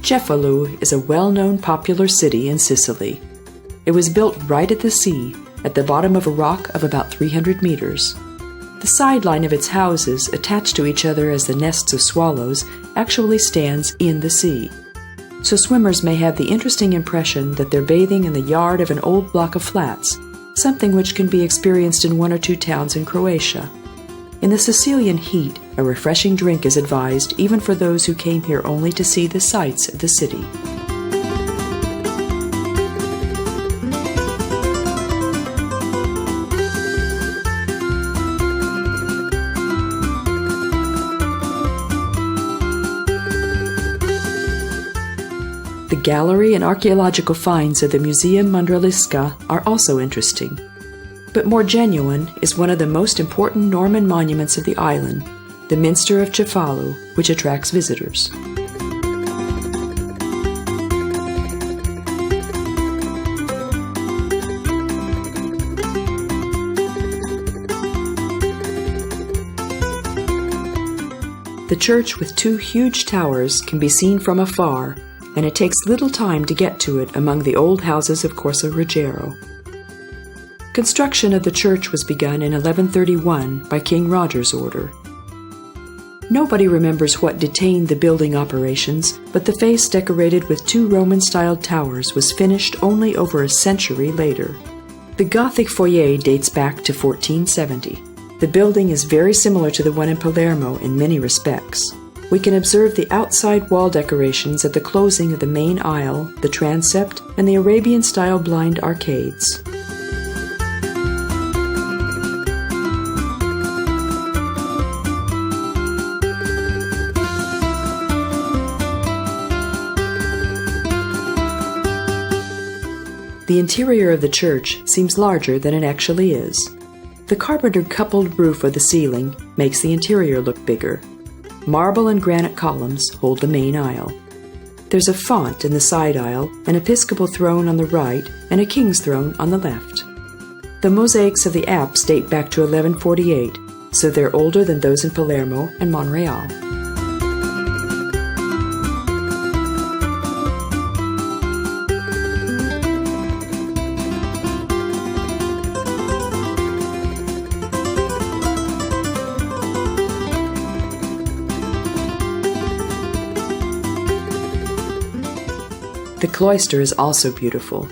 CEFALU is a well-known popular city in Sicily. It was built right at the sea, at the bottom of a rock of about 300 meters. The sideline of its houses, attached to each other as the nests of swallows, actually stands in the sea. So swimmers may have the interesting impression that they're bathing in the yard of an old block of flats, something which can be experienced in one or two towns in Croatia. In the Sicilian heat, a refreshing drink is advised even for those who came here only to see the sights of the city. The gallery and archaeological finds of the Museum Mondraliska are also interesting. But more genuine is one of the most important Norman monuments of the island, the Minster of CEFALU, which attracts visitors. The church with two huge towers can be seen from afar, and it takes little time to get to it among the old houses of Corso Ruggiero. Construction of the church was begun in 1131 by King Roger's order. Nobody remembers what detained the building operations, but the face decorated with two Roman-styled towers was finished only over a century later. The Gothic foyer dates back to 1470. The building is very similar to the one in Palermo in many respects. We can observe the outside wall decorations at the closing of the main aisle, the transept, and the Arabian-style blind arcades. The interior of the church seems larger than it actually is. The carpenter-coupled roof of the ceiling makes the interior look bigger. Marble and granite columns hold the main aisle. There's a font in the side aisle, an episcopal throne on the right, and a king's throne on the left. The mosaics of the apse date back to 1148, so they're older than those in Palermo and Monreale. The cloister is also beautiful.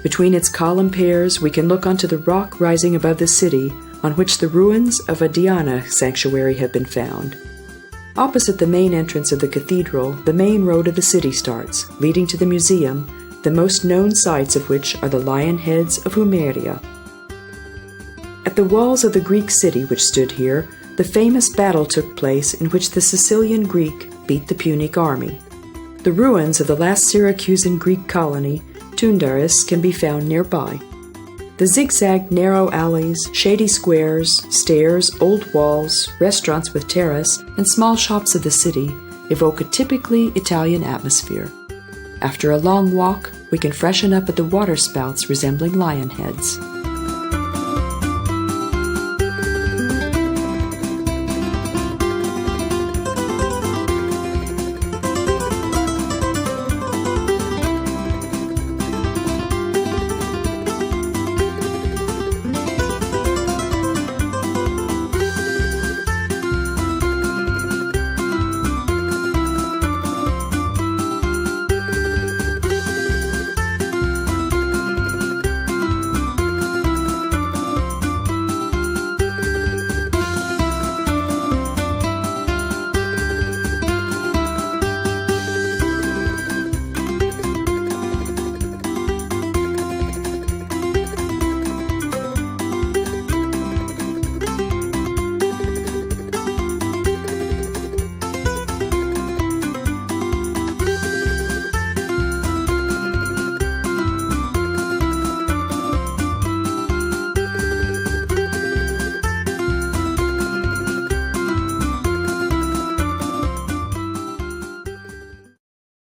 Between its column pairs, we can look onto the rock rising above the city, on which the ruins of a Diana sanctuary have been found. Opposite the main entrance of the cathedral, the main road of the city starts, leading to the museum, the most known sites of which are the lion heads of Humeria. At the walls of the Greek city which stood here, the famous battle took place in which the Sicilian Greek beat the Punic army. The ruins of the last Syracusan Greek colony, Tundaris, can be found nearby. The zigzag narrow alleys, shady squares, stairs, old walls, restaurants with terrace, and small shops of the city evoke a typically Italian atmosphere. After a long walk, we can freshen up at the water spouts resembling lion heads.